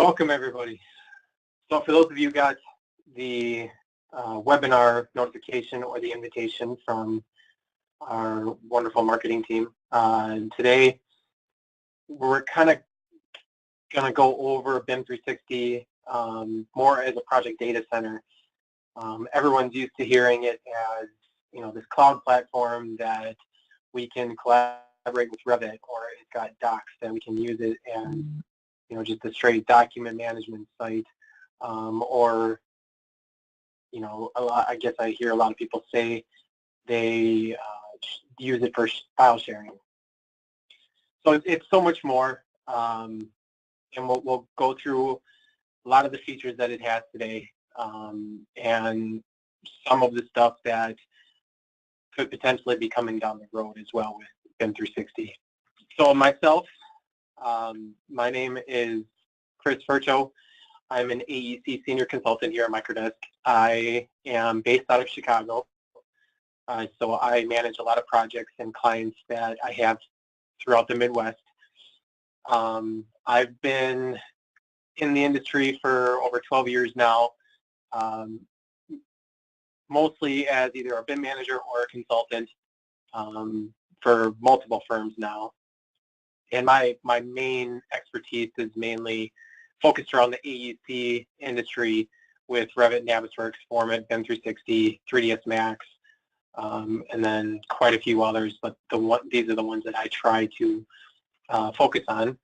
Welcome everybody. So for those of you who got the webinar notification or the invitation from our wonderful marketing team, today we're kind of going to go over BIM 360 more as a project data center. Everyone's used to hearing it as, this cloud platform that we can collaborate with Revit, or it's got docs that we can use it as, just a straight document management site, or, I guess I hear a lot of people say they use it for file sharing. So it's so much more, and we'll go through a lot of the features that it has today, and some of the stuff that could potentially be coming down the road as well with BIM 360. So myself, my name is Chris Furcho. I'm an AEC senior consultant here at Microdesk. I am based out of Chicago, so I manage a lot of projects and clients that I have throughout the Midwest. I've been in the industry for over 12 years now, mostly as either a BIM manager or a consultant for multiple firms now. And my main expertise is mainly focused around the AEC industry with Revit, Navisworks, Format, BIM 360, 3ds Max, and then quite a few others, but these are the ones that I try to focus on.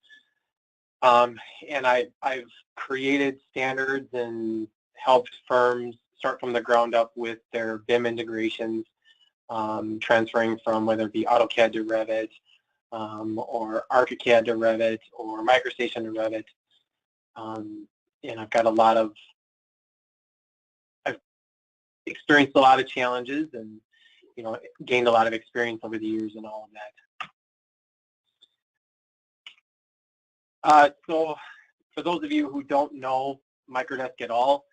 And I've created standards and helped firms start from the ground up with their BIM integrations, transferring from whether it be AutoCAD to Revit, or ArchiCAD to Revit, or MicroStation to Revit. And I've got I've experienced a lot of challenges and, gained a lot of experience over the years and all of that. So for those of you who don't know Microdesk at all,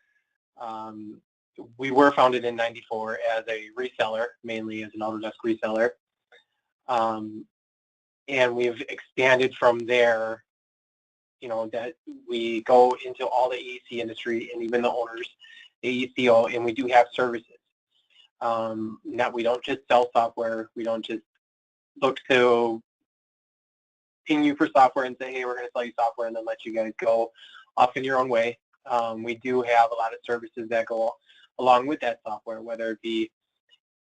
we were founded in '94 as a reseller, mainly as an Autodesk reseller. And we've expanded from there, that we go into all the AEC industry and even the owners, AECO, and we do have services. That we don't just sell software, we don't just look to ping you for software and say, hey, we're going to sell you software and then let you guys go off in your own way. We do have a lot of services that go along with that software, whether it be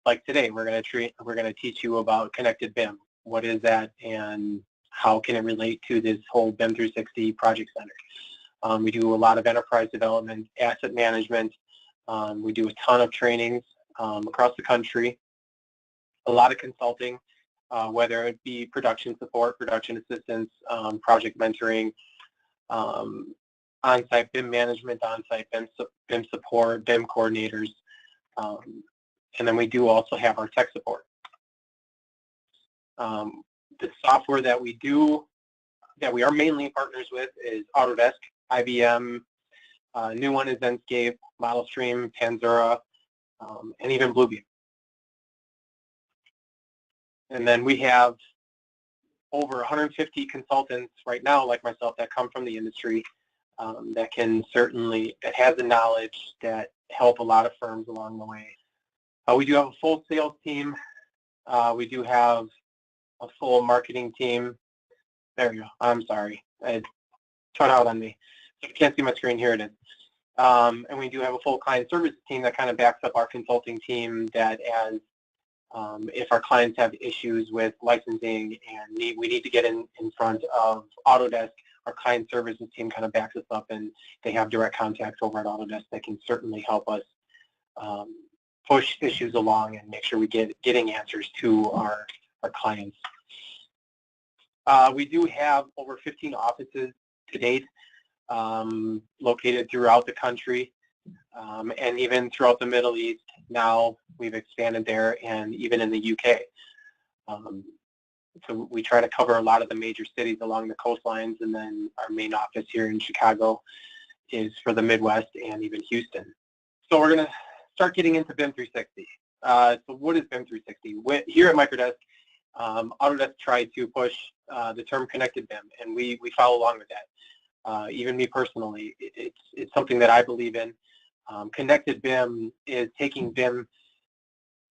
like today, we're going to teach you about connected BIM. What is that, and how can it relate to this whole BIM 360 project center? We do a lot of enterprise development, asset management. We do a ton of trainings across the country, a lot of consulting, whether it be production support, production assistance, project mentoring, on-site BIM management, on-site BIM support, BIM coordinators, and then we do also have our tech support. The software that we are mainly partners with is Autodesk, IBM, new one is Enscape, ModelStream, Panzura, and even Bluebeam. And then we have over 150 consultants right now, like myself, that come from the industry, that has the knowledge that help a lot of firms along the way. We do have a full sales team. We do have a full marketing team. There you go. I'm sorry. It cut out on me. So you can't see my screen. Here it is. And we do have a full client services team that kind of backs up our consulting team, that as if our clients have issues with licensing and we need to get in front of Autodesk, our client services team kind of backs us up, and they have direct contacts over at Autodesk that can certainly help us push issues along and make sure we getting answers to our clients. We do have over 15 offices to date, located throughout the country, and even throughout the Middle East. Now we've expanded there, and even in the UK. So we try to cover a lot of the major cities along the coastlines, and then our main office here in Chicago is for the Midwest and even Houston. So we're going to start getting into BIM 360. So what is BIM 360? Here at Microdesk, Autodesk tried to push the term connected BIM, and we follow along with that. even me personally, it's something that I believe in. Connected BIM is taking BIM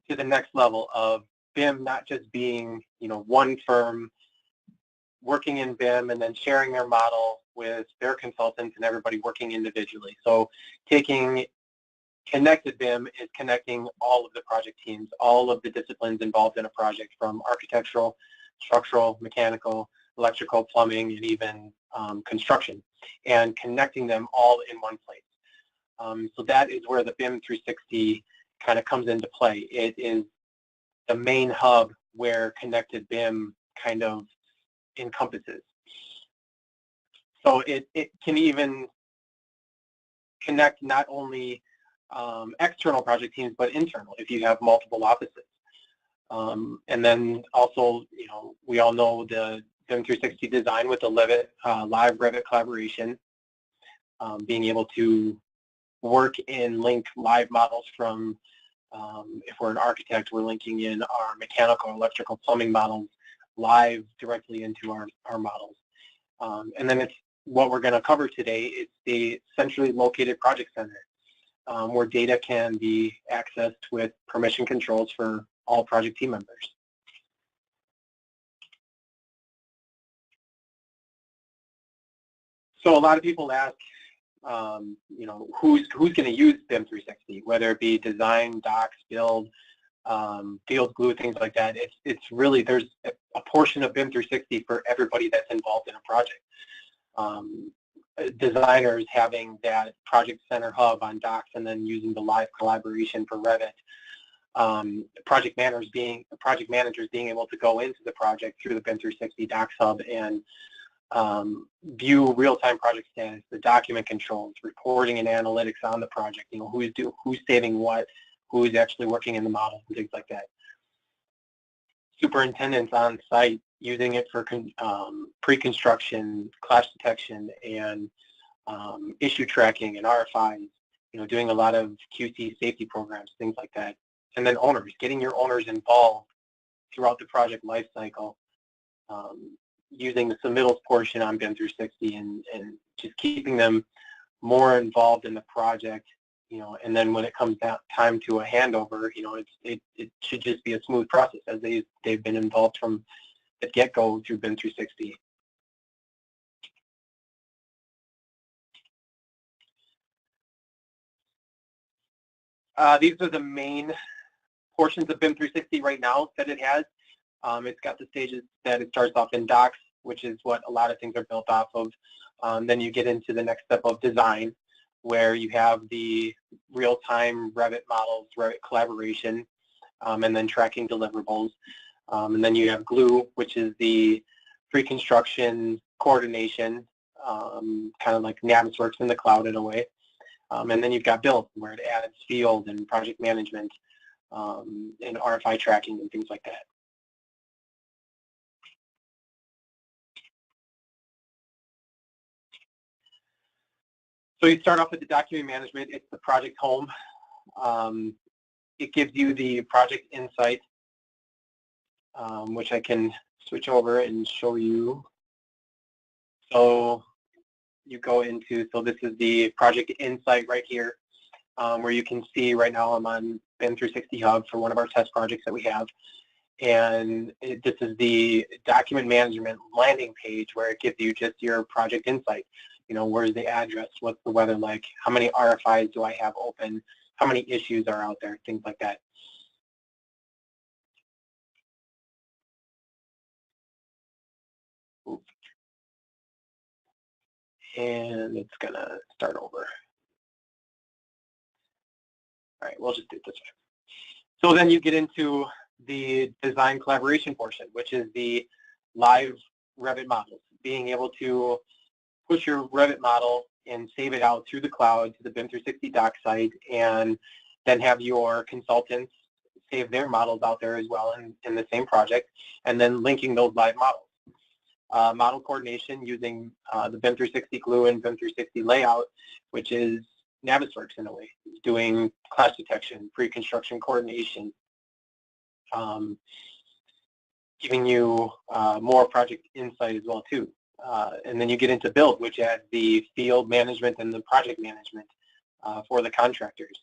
to the next level of BIM not just being, one firm working in BIM and then sharing their model with their consultants and everybody working individually. So taking connected BIM is connecting all of the project teams, all of the disciplines involved in a project, from architectural, structural, mechanical, electrical, plumbing, and even construction, and connecting them all in one place. So that is where the BIM 360 kind of comes into play. It is the main hub where connected BIM kind of encompasses. So it can even connect not only external project teams, but internal if you have multiple offices. And then also, we all know the BIM 360 design with the live Revit collaboration, being able to work and link live models from, if we're an architect, we're linking in our mechanical, electrical, plumbing models live directly into our models. And then it's what we're going to cover today. It's the centrally located project center, where data can be accessed with permission controls for all project team members. So a lot of people ask, who's going to use BIM 360, whether it be design, docs, build, field glue, things like that. It's really, there's a portion of BIM 360 for everybody that's involved in a project. Designers having that project center hub on docs and then using the live collaboration for Revit. Project managers being able to go into the project through the BIM 360 docs hub and view real-time project status, the document controls, reporting and analytics on the project, who's saving what, who's actually working in the model, and things like that. Superintendents on site using it for pre-construction, clash detection, and issue tracking and RFIs, doing a lot of QC safety programs, things like that. And then owners, getting your owners involved throughout the project lifecycle, using the submittals portion on BIM 360 and just keeping them more involved in the project, and then when it comes down time to a handover, it should just be a smooth process as they've been involved from the get-go through BIM 360. These are the main portions of BIM 360 right now that it has. It's got the stages that it starts off in docs, which is what a lot of things are built off of. Then you get into the next step of design, where you have the real-time Revit models, Revit collaboration, and then tracking deliverables. And then you have glue, which is the pre-construction coordination, kind of like Navisworks in the cloud in a way. And then you've got build, where it adds field and project management, and RFI tracking and things like that. So you start off with the document management. It's the project home. It gives you the project insight, which I can switch over and show you. So you go into, so this is the project insight right here, where you can see right now I'm on BIM 360 Hub for one of our test projects that we have. And this is the document management landing page, where it gives you just your project insight. Where's the address? What's the weather like? How many RFIs do I have open? How many issues are out there? Things like that. Oops. And it's gonna start over. All right, we'll just do it this way. So then you get into the design collaboration portion, which is the live Revit models, being able to push your Revit model and save it out through the cloud to the BIM 360 doc site, and then have your consultants save their models out there as well in the same project, and then linking those live models. Model coordination using the BIM 360 glue and BIM 360 layout, which is Navisworks in a way, doing clash detection, pre-construction coordination, giving you more project insight as well too. And then you get into build, which adds the field management and the project management for the contractors,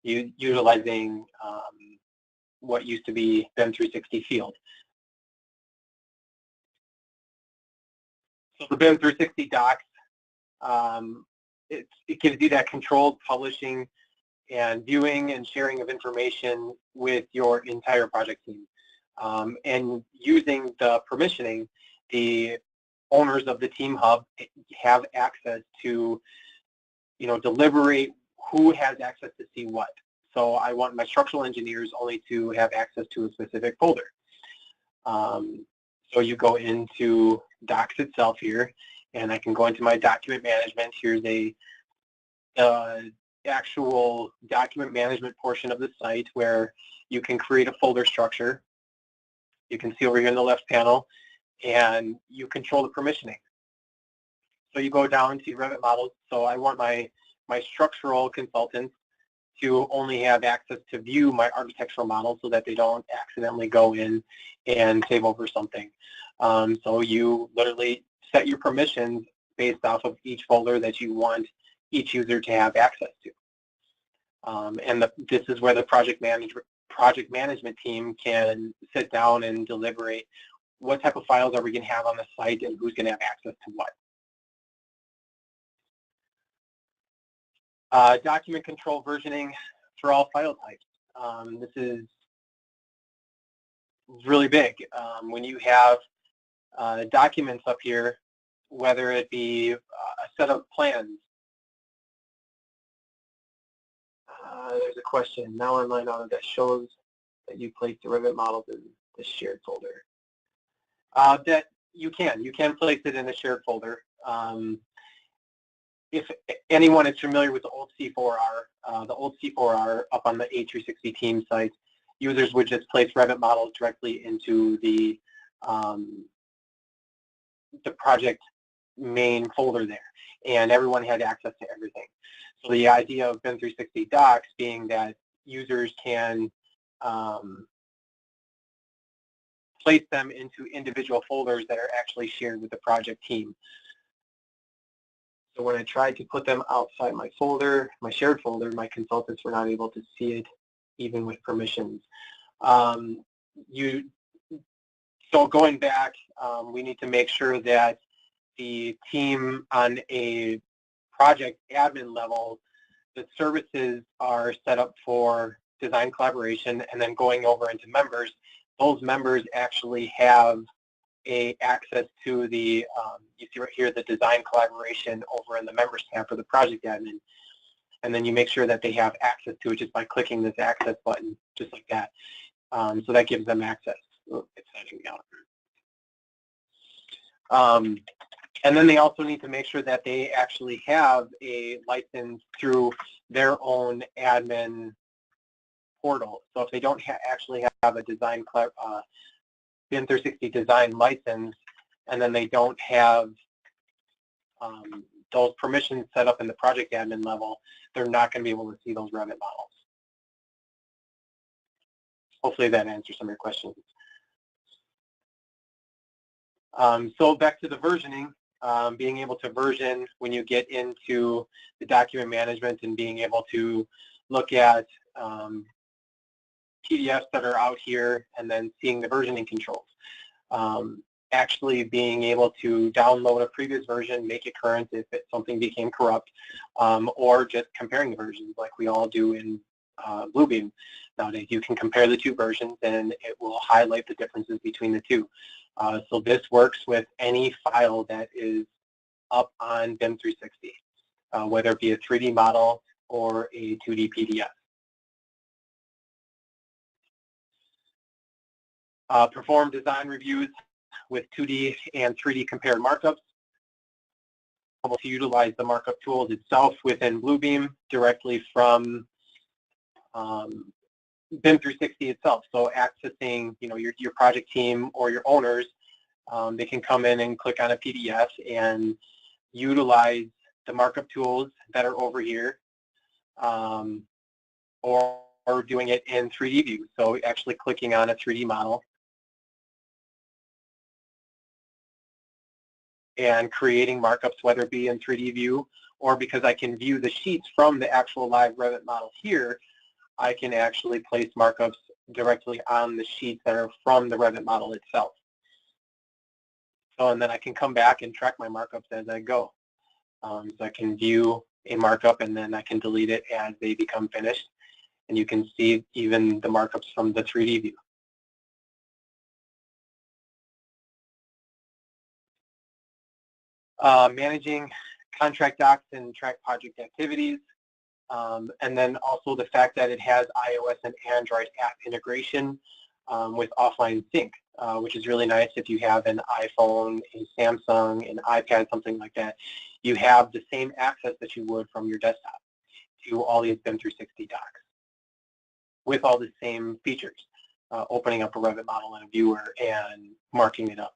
utilizing what used to be BIM 360 field. So the BIM 360 docs, it gives you that controlled publishing and viewing and sharing of information with your entire project team. And using the permissioning, the owners of the team hub have access to, deliberate who has access to see what. So I want my structural engineers only to have access to a specific folder. So you go into Docs itself here, and I can go into my document management. Here's a actual document management portion of the site where you can create a folder structure. You can see over here in the left panel, and you control the permissioning. So you go down to Revit models. So I want my structural consultants to only have access to view my architectural model so that they don't accidentally go in and save over something. So you literally set your permissions based off of each folder that you want each user to have access to. And this is where the project management team can sit down and deliberate what type of files are we going to have on the site and who's going to have access to what. Document control versioning for all file types. This is really big. When you have documents up here, whether it be a set of plans. There's a question. Now online audit that shows that you place the Revit models in the shared folder. That you can place it in a shared folder. If anyone is familiar with the old C4R up on the A360 team site, users would just place Revit models directly into the project main folder there, and everyone had access to everything. So the idea of BIM 360 docs being that users can place them into individual folders that are actually shared with the project team. So when I tried to put them outside my folder, my shared folder, my consultants were not able to see it, even with permissions. So going back, we need to make sure that the team on a project admin level, the services are set up for design collaboration, and then going over into members, those members actually have access to the, you see right here, the design collaboration over in the members tab for the project admin. And then you make sure that they have access to it just by clicking this access button, just like that. So that gives them access. Oh, it's setting me out. And then they also need to make sure that they actually have a license through their own admin portal. So if they don't actually have a design BIM 360 design license, and then they don't have those permissions set up in the project admin level, they're not going to be able to see those Revit models. Hopefully that answers some of your questions. So back to the versioning, being able to version when you get into the document management and being able to look at PDFs that are out here and then seeing the versioning controls. Actually being able to download a previous version, make it current if something became corrupt, or just comparing the versions like we all do in Bluebeam. Nowadays you can compare the two versions and it will highlight the differences between the two. So this works with any file that is up on BIM 360, whether it be a 3D model or a 2D PDF. Perform design reviews with 2D and 3D compared markups. Able to utilize the markup tools itself within Bluebeam directly from BIM 360 itself. So accessing, your project team or your owners, they can come in and click on a PDF and utilize the markup tools that are over here, or doing it in 3D view. So actually clicking on a 3D model and creating markups, whether it be in 3D view or because I can view the sheets from the actual live Revit model here, I can actually place markups directly on the sheets that are from the Revit model itself. So, and then I can come back and track my markups as I go. So I can view a markup and then I can delete it as they become finished. And you can see even the markups from the 3D view. Managing contract docs and track project activities. And then also the fact that it has iOS and Android app integration with offline sync, which is really nice if you have an iPhone, a Samsung, an iPad, something like that. You have the same access that you would from your desktop to all these BIM 360 docs with all the same features, opening up a Revit model in a viewer and marking it up.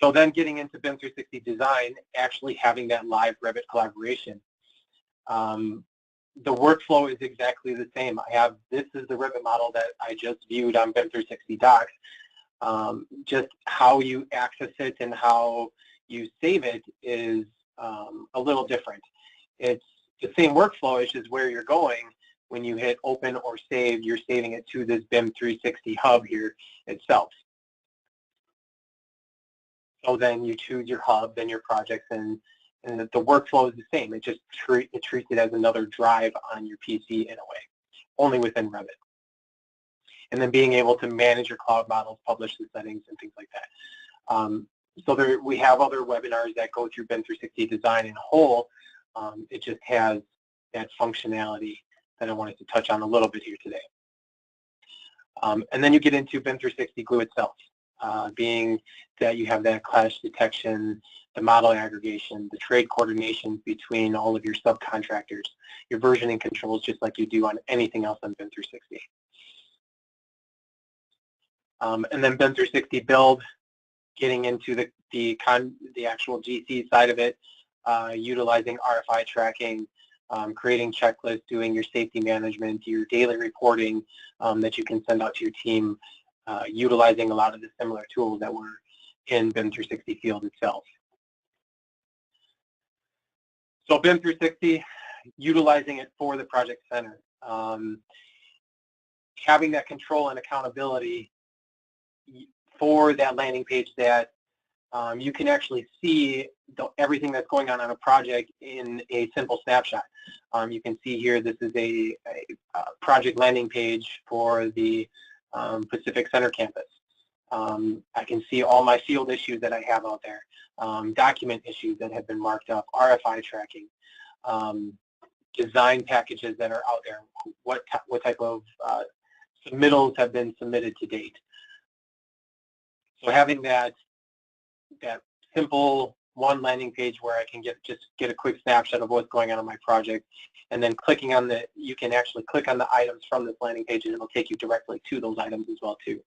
So then getting into BIM 360 design, actually having that live Revit collaboration. The workflow is exactly the same. This is the Revit model that I just viewed on BIM 360 docs. Just how you access it and how you save it is a little different. It's the same workflow, it's just where you're going. When you hit open or save, you're saving it to this BIM 360 hub here itself. So then you choose your hub, then your projects, and the workflow is the same. It just treats it as another drive on your PC in a way, only within Revit. And then being able to manage your cloud models, publish the settings, and things like that. So we have other webinars that go through BIM 360 design in whole. It just has that functionality that I wanted to touch on a little bit here today. And then you get into BIM 360 Glue itself. Being that you have that clash detection, the model aggregation, the trade coordination between all of your subcontractors, your versioning controls, just like you do on anything else on BIM 360. And then BIM 360 Build, getting into the actual GC side of it, utilizing RFI tracking, creating checklists, doing your safety management, your daily reporting that you can send out to your team, utilizing a lot of the similar tools that were in BIM 360 Field itself. So BIM 360, utilizing it for the project center. Having that control and accountability for that landing page that you can actually see everything that's going on a project in a simple snapshot. You can see here this is a project landing page for the Pacific Center campus. I can see all my field issues that I have out there, document issues that have been marked up, RFI tracking, design packages that are out there, what type of submittals have been submitted to date. So having that simple one landing page where I can just get a quick snapshot of what's going on in my project, and then clicking on you can actually click on the items from this landing page and it'll take you directly to those items as well too.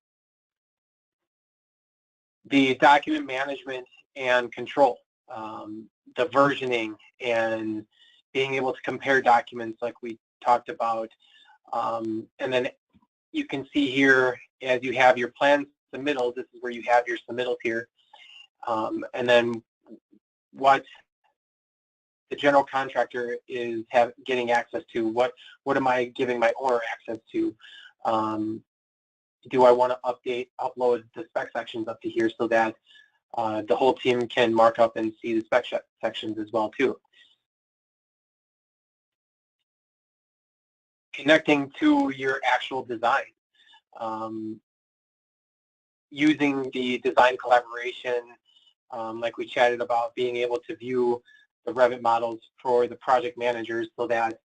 The document management and control, the versioning and being able to compare documents like we talked about, and then you can see here as you have your plan submittals, this is where you have your submittals here, and then what the general contractor is getting access to, what am I giving my owner access to? Do I want to upload the spec sections up to here so that the whole team can mark up and see the spec sections as well too? Connecting to your actual design. Using the design collaboration, like we chatted about, being able to view the Revit models for the project managers so that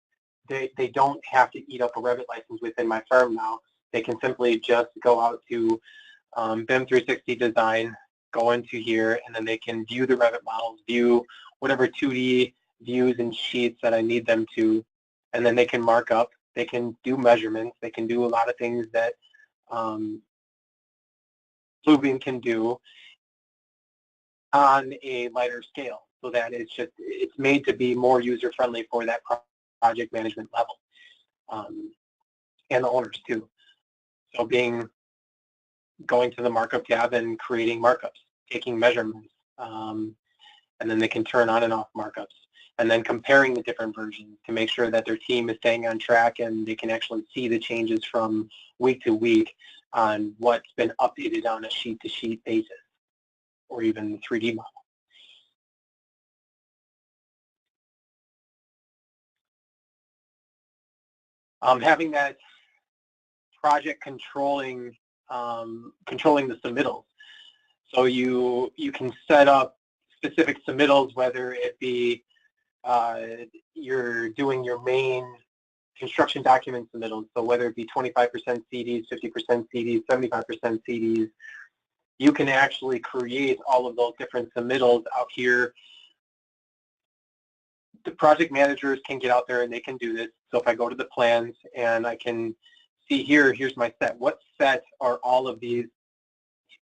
they don't have to eat up a Revit license within my firm now. They can simply just go out to BIM 360 design, go into here, and then they can view the Revit models, view whatever 2D views and sheets that I need them to, and then they can mark up, they can do measurements, they can do a lot of things that Bluebeam can do on a lighter scale, so that it's made to be more user-friendly for that project management level, and the owners too. So being going to the markup tab and creating markups, taking measurements, and then they can turn on and off markups, and then comparing the different versions to make sure that their team is staying on track and they can actually see the changes from week to week on what's been updated on a sheet-to-sheet basis or even the 3D model. Having that project controlling the submittals. So you can set up specific submittals, whether it be you're doing your main construction document submittals, so whether it be 25% CDs, 50% CDs, 75% CDs, you can actually create all of those different submittals out here. The project managers can get out there and they can do this. So if I go to the plans and I can see here, here's my set. What set are all of these?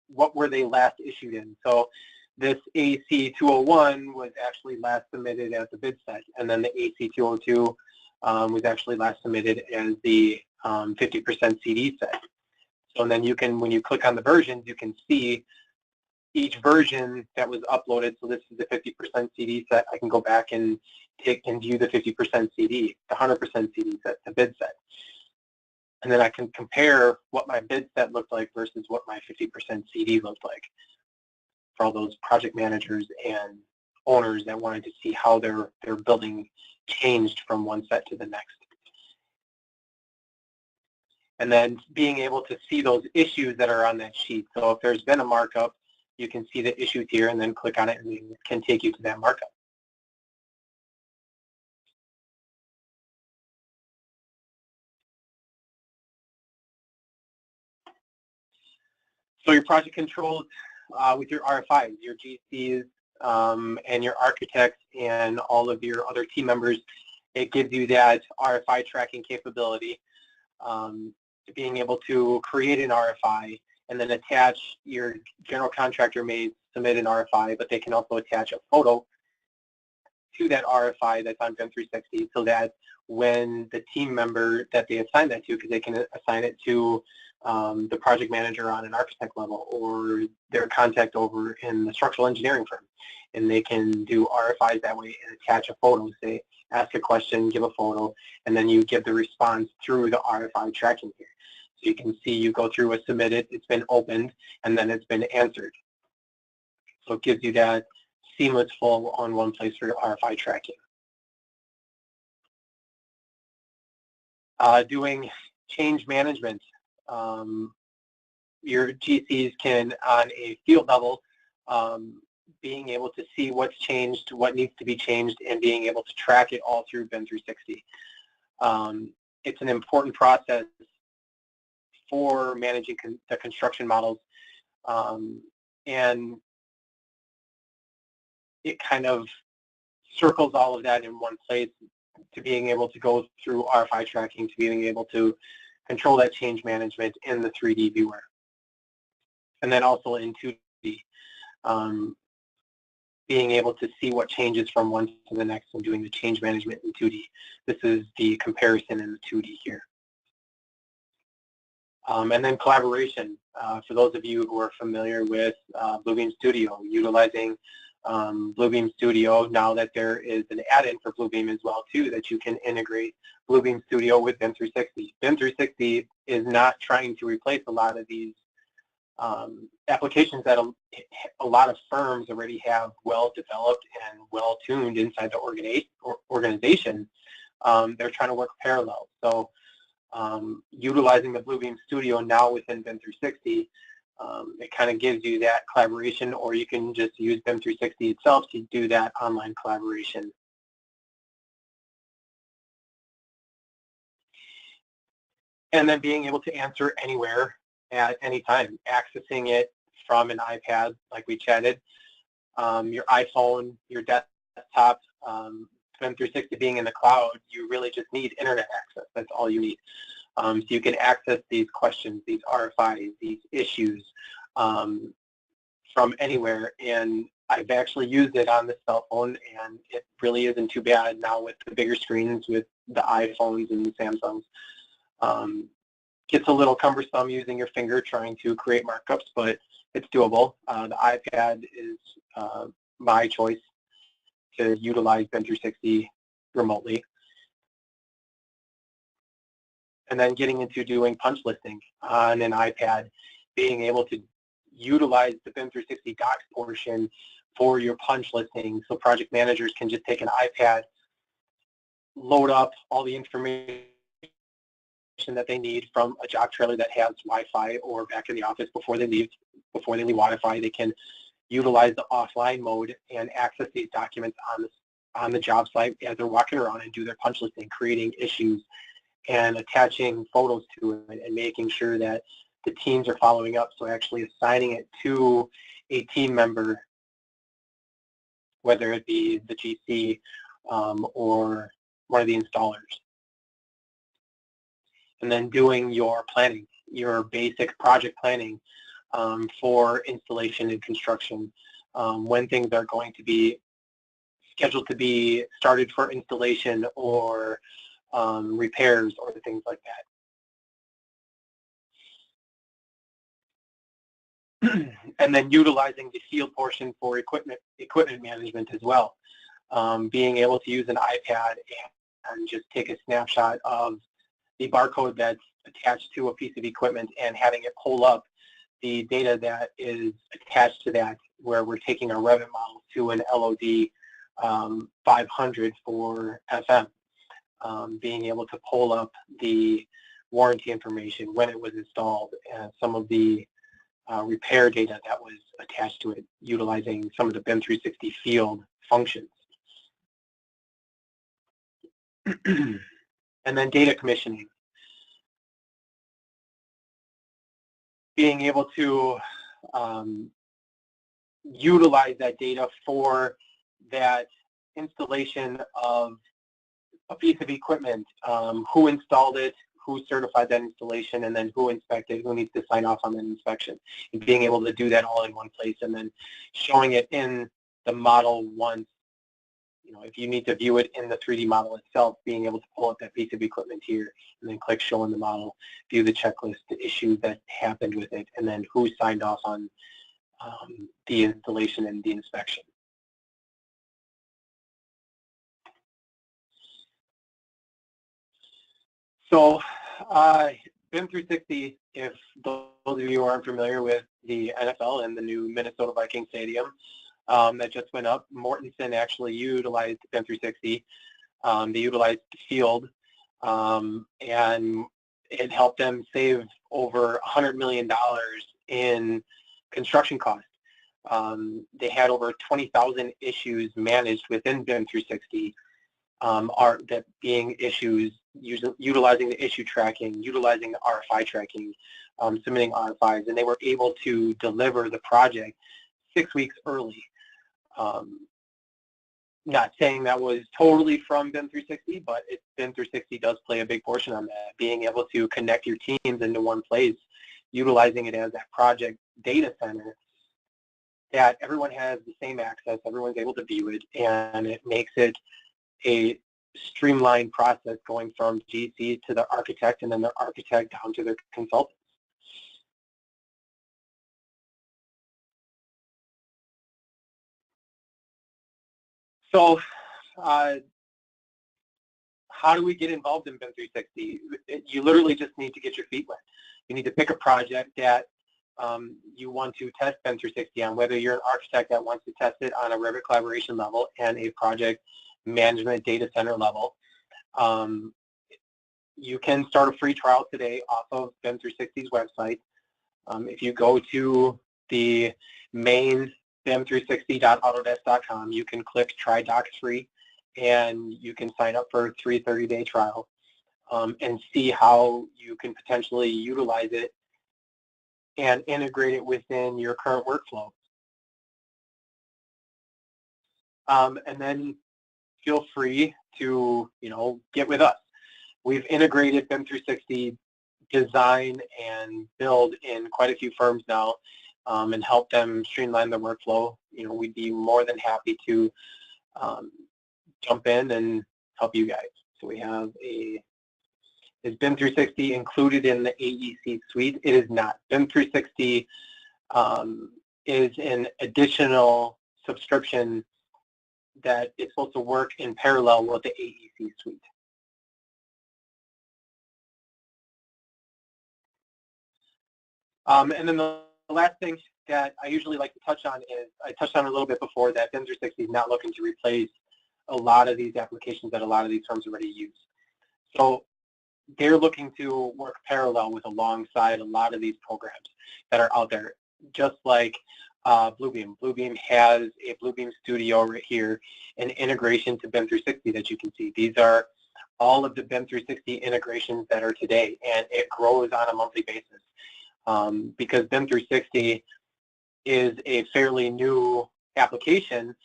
What were they last issued in? So this AC 201 was actually last submitted as the bid set, and then the AC 202 was actually last submitted as the 50% CD set. So then you can, when you click on the versions, you can see each version that was uploaded. So this is the 50% CD set. I can go back and take and view the 50% CD, the 100% CD set, the bid set. And then I can compare what my bid set looked like versus what my 50% CD looked like for all those project managers and owners that wanted to see how their building changed from one set to the next. And then being able to see those issues that are on that sheet. So if there's been a markup, you can see the issues here and then click on it and it can take you to that markup. So your project controls with your RFIs, your GCs, and your architects and all of your other team members, it gives you that RFI tracking capability. Being able to create an RFI and then attach your general contractor may submit an RFI, but they can also attach a photo to that RFI that's on BIM 360 so that when the team member that they assign that to, because they can assign it to the project manager on an architect level or their contact over in the structural engineering firm, and they can do RFIs that way and attach a photo, say, ask a question, give a photo, and then you give the response through the RFI tracking here. So you can see you go through a submitted, it's been opened, and then it's been answered. So it gives you that seamless flow on one place for your RFI tracking. Doing change management. Your GCs can, on a field level, being able to see what's changed, what needs to be changed, and being able to track it all through BIM 360. It's an important process for managing the construction models, and it kind of circles all of that in one place to being able to go through RFI tracking, to being able to control that change management in the 3D viewer. And then also in 2D, being able to see what changes from one to the next and doing the change management in 2D. This is the comparison in the 2D here. And then collaboration. For those of you who are familiar with Bluebeam Studio, utilizing Bluebeam Studio, now that there is an add-in for Bluebeam as well too, that you can integrate Bluebeam Studio with BIM 360. BIM 360 is not trying to replace a lot of these applications that a lot of firms already have well developed and well tuned inside the organization. They're trying to work parallel. So utilizing the Bluebeam Studio now within BIM 360, it kind of gives you that collaboration, or you can just use BIM 360 itself to do that online collaboration. And then being able to answer anywhere at any time, accessing it from an iPad like we chatted, your iPhone, your desktop, BIM 360 being in the cloud, you really just need internet access. That's all you need. So you can access these questions, these RFIs, these issues from anywhere. And I've actually used it on the cell phone, and it really isn't too bad now with the bigger screens with the iPhones and the Samsungs. Gets a little cumbersome using your finger trying to create markups, but it's doable. The iPad is my choice to utilize BIM 360 remotely. And then getting into doing punch listing on an iPad, being able to utilize the BIM 360 docs portion for your punch listing, so project managers can just take an iPad, load up all the information that they need from a job trailer that has Wi-Fi, or back in the office before they leave Wi-Fi, they can utilize the offline mode and access these documents on the job site as they're walking around and do their punch listing, creating issues and attaching photos to it and making sure that the teams are following up. So actually assigning it to a team member, whether it be the GC or one of the installers. And then doing your planning, your basic project planning for installation and construction, when things are going to be scheduled to be started for installation or repairs or things like that. And then utilizing the field portion for equipment management as well. Being able to use an iPad and just take a snapshot of the barcode that's attached to a piece of equipment and having it pull up the data that is attached to that, where we're taking our Revit model to an LOD 500 for FM. Being able to pull up the warranty information, when it was installed, and some of the repair data that was attached to it, utilizing some of the BIM 360 field functions. And then data commissioning. Being able to utilize that data for that installation of a piece of equipment, who installed it, who certified that installation, and then who inspected, who needs to sign off on that inspection. And being able to do that all in one place and then showing it in the model once. You know, if you need to view it in the 3D model itself, being able to pull up that piece of equipment here and then click show in the model, view the checklist, the issues that happened with it, and then who signed off on the installation and the inspection. So BIM 360, if those of you who aren't familiar with the NFL and the new Minnesota Vikings Stadium that just went up, Mortensen actually utilized BIM 360. They utilized the field, and it helped them save over $100 million in construction costs. They had over 20,000 issues managed within BIM 360, that being issues, utilizing the issue tracking, utilizing the RFI tracking, submitting RFIs, and they were able to deliver the project 6 weeks early. Not saying that was totally from BIM 360, but BIM 360 does play a big portion on that. Being able to connect your teams into one place, utilizing it as that project data center, that everyone has the same access, everyone's able to view it, and it makes it a streamlined process going from GC to the architect, and then the architect down to their consultants. So how do we get involved in BIM 360? You literally just need to get your feet wet. You need to pick a project that you want to test BIM 360 on, whether you're an architect that wants to test it on a Revit collaboration level and a project management data center level. You can start a free trial today off of BIM 360's website. If you go to the main BIM360.autodesk.com, you can click Try Docs Free, and you can sign up for a 30-day trial and see how you can potentially utilize it and integrate it within your current workflow. And then feel free to, get with us. We've integrated BIM 360 design and build in quite a few firms now, and help them streamline their workflow. We'd be more than happy to jump in and help you guys. So we have a Is BIM 360 included in the AEC suite? It is not. BIM 360 is an additional subscription that is supposed to work in parallel with the AEC suite. And then the last thing that I usually like to touch on is, I touched on a little bit before, that BIM 360 is not looking to replace a lot of these applications that a lot of these firms already use. So they're looking to work parallel with, alongside a lot of these programs that are out there, just like Bluebeam. Bluebeam has a Bluebeam Studio right here, an integration to BIM 360 that you can see. These are all of the BIM 360 integrations that are today, and it grows on a monthly basis. Because BIM 360 is a fairly new application,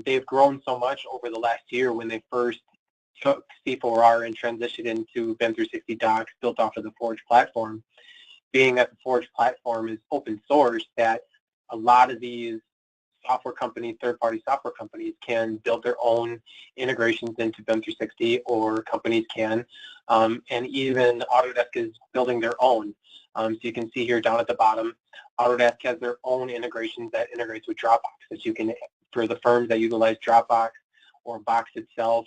they've grown so much over the last year. When they first took C4R and transitioned into BIM 360 docs built off of the Forge platform, being that the Forge platform is open source, that a lot of these software companies, third-party software companies, can build their own integrations into BIM 360, or companies can, and even Autodesk is building their own. So you can see here down at the bottom, Autodesk has their own integrations that integrates with Dropbox. That you can, for the firms that utilize Dropbox or Box itself,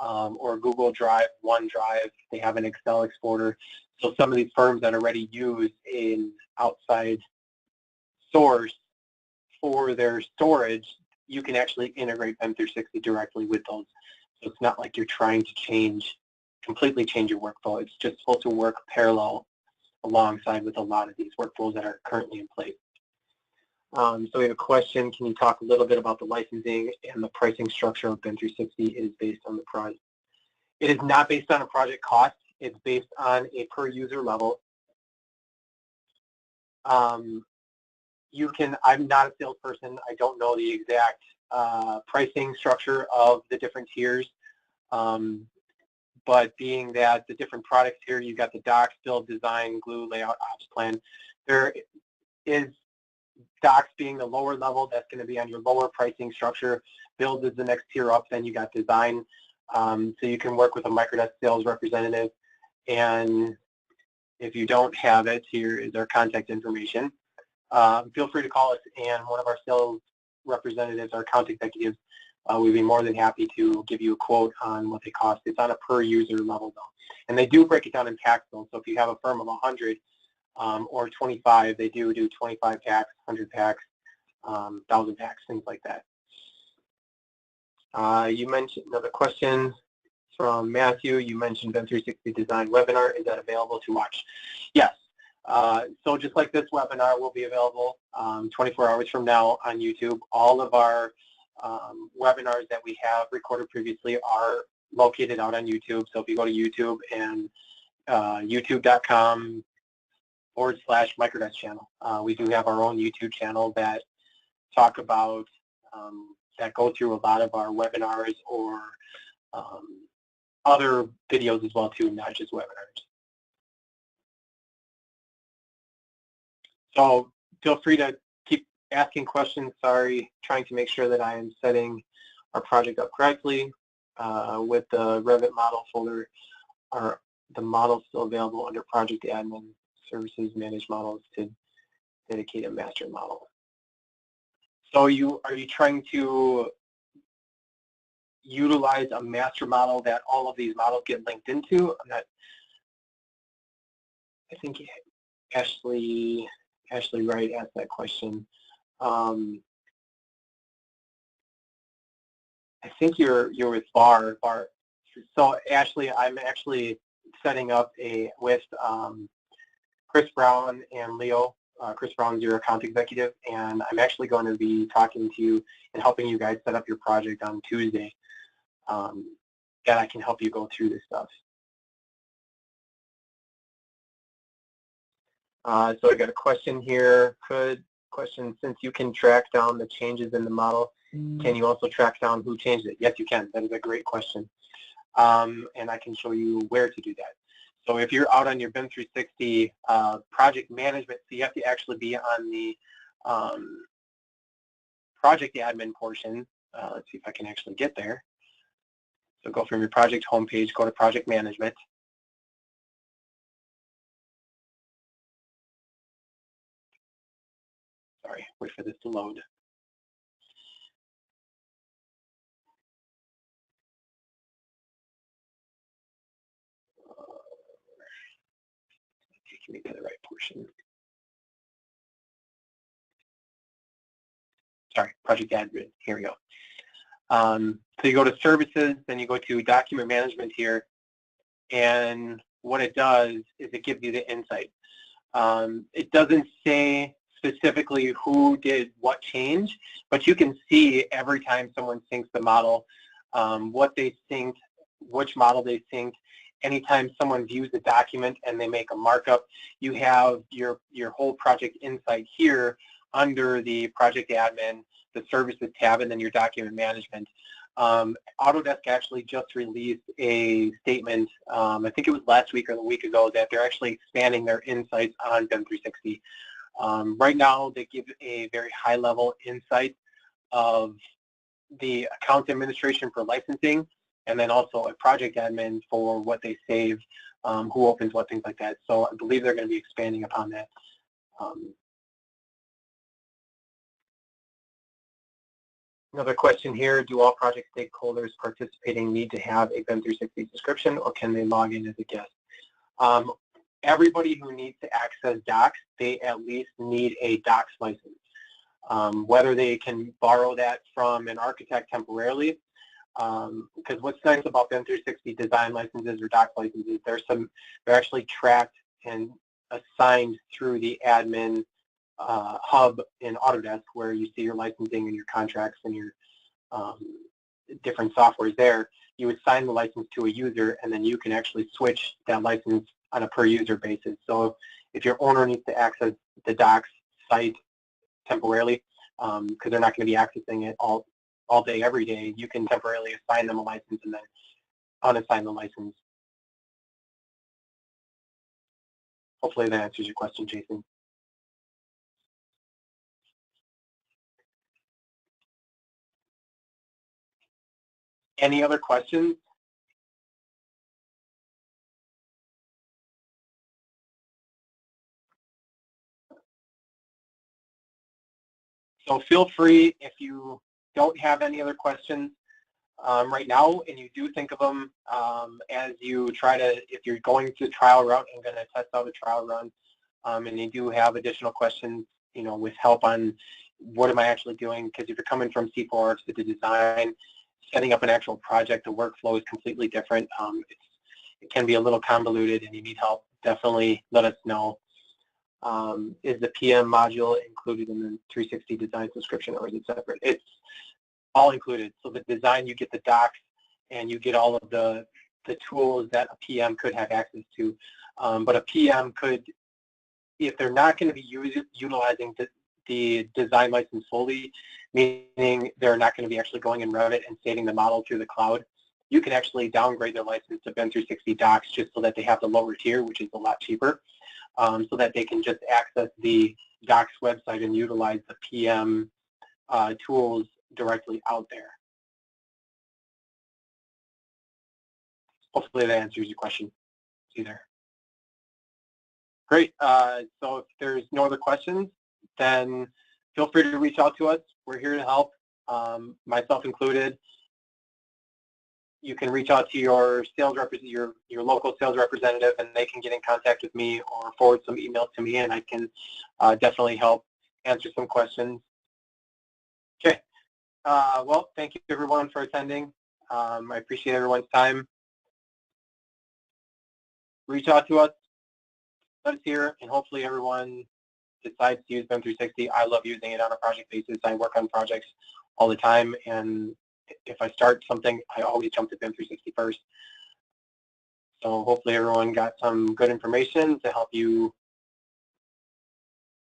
or Google Drive, OneDrive, they have an Excel exporter. So some of these firms that already use an outside source for their storage, you can actually integrate BIM 360 directly with those. So it's not like you're trying to completely change your workflow. It's just supposed to work parallel alongside with a lot of these workflows that are currently in place. So we have a question: can you talk a little bit about the licensing and the pricing structure of BIM 360? It is based on the project. It is not based on a project cost. It's based on a per user level. I'm not a salesperson. I don't know the exact pricing structure of the different tiers. But being that the different products here, you've got the docs, build, design, glue, layout, ops plan. There is docs being the lower level. That's going to be on your lower pricing structure. Build is the next tier up. Then you got design. So you can work with a Microdesk sales representative. And if you don't have it, here is our contact information. Feel free to call us, and one of our sales representatives, our account executives, we'd be more than happy to give you a quote on what they cost. It's on a per user level though. And they do break it down in packs though. So if you have a firm of 100 or 25, they do 25 packs, 100 packs, 1,000 packs, things like that. You mentioned another question from Matthew. You mentioned BIM 360 Design webinar. Is that available to watch? Yes. So just like this webinar will be available 24 hours from now on YouTube. All of our webinars that we have recorded previously are located out on YouTube. So if you go to YouTube and youtube.com/Microdesk channel, we do have our own YouTube channel that talk about, that go through a lot of our webinars or other videos as well too, not just webinars. So feel free to keep asking questions. Sorry, trying to make sure that I am setting our project up correctly. With the Revit model folder, are the models still available under Project Admin Services, Manage Models to dedicate a master model? So are you trying to utilize a master model that all of these models get linked into? I think Ashley Wright asked that question. I think you're with Bar. So Ashley, I'm actually setting up with Chris Brown and Leo. Chris Brown's your account executive, and I'm actually going to be talking to you and helping you guys set up your project on Tuesday. That I can help you go through this stuff. So I got a question here. Since you can track down the changes in the model, can you also track down who changed it? Yes, you can. That is a great question. And I can show you where to do that. So if you're out on your BIM 360 project management, so you have to actually be on the project admin portion. Let's see if I can actually get there. So go from your project homepage, go to project management. Sorry, wait for this to load. Taking me to the right portion. Sorry, project admin, here we go. So you go to services, then you go to document management here, and what it does is it gives you the insight. It doesn't say specifically who did what change, but you can see every time someone syncs the model, what they synced, which model they synced. Anytime someone views the document and they make a markup, you have your whole project insight here under the project admin, the services tab, and then your document management. Autodesk actually just released a statement, I think it was last week or the week ago, that they're actually expanding their insights on BIM 360. Right now, they give a very high-level insight of the account administration for licensing, and then also a project admin for what they save, who opens what, things like that. So I believe they're going to be expanding upon that. Another question here, do all project stakeholders participating need to have a BIM 360 subscription, or can they log in as a guest? Everybody who needs to access docs, they at least need a docs license. Whether they can borrow that from an architect temporarily, because what's nice about BIM 360 design licenses or docs licenses, they're actually tracked and assigned through the admin hub in Autodesk, where you see your licensing and your contracts and your different softwares there. You assign the license to a user, and then you can actually switch that license on a per user basis. So if your owner needs to access the docs site temporarily, because they're not going to be accessing it all day, every day, you can temporarily assign them a license and then unassign the license. Hopefully that answers your question, Jason. Any other questions? So feel free, if you don't have any other questions right now, and you do think of them as you try to, if you're going to trial route and going to test out a trial run, and you do have additional questions, you know, with help on what am I actually doing, because if you're coming from C4 to the design, setting up an actual project, the workflow is completely different. It can be a little convoluted, and you need help, definitely let us know. Is the PM module included in the 360 design subscription, or is it separate? It's all included. So the design, you get the docs, and you get all of the tools that a PM could have access to. But a PM could, if they're not going to be utilizing the design license fully, meaning they're not going to be actually going in Revit and saving the model through the cloud, you can actually downgrade their license to BIM 360 docs just so that they have the lower tier, which is a lot cheaper, so that they can just access the docs website and utilize the PM tools directly out there. Hopefully that answers your question, either. Great. So if there's no other questions, then feel free to reach out to us. We're here to help, myself included. You can reach out to your sales representative, your local sales representative, and they can get in contact with me or forward some emails to me, and I can definitely help answer some questions. Okay. Well, thank you everyone for attending. I appreciate everyone's time. Reach out to us, let us hear, and hopefully everyone decides to use BIM 360. I love using it on a project basis. I work on projects all the time, and if I start something, I always jump to BIM 360 first. So hopefully everyone got some good information to help you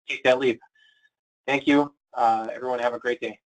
take that leap. Thank you. Everyone have a great day.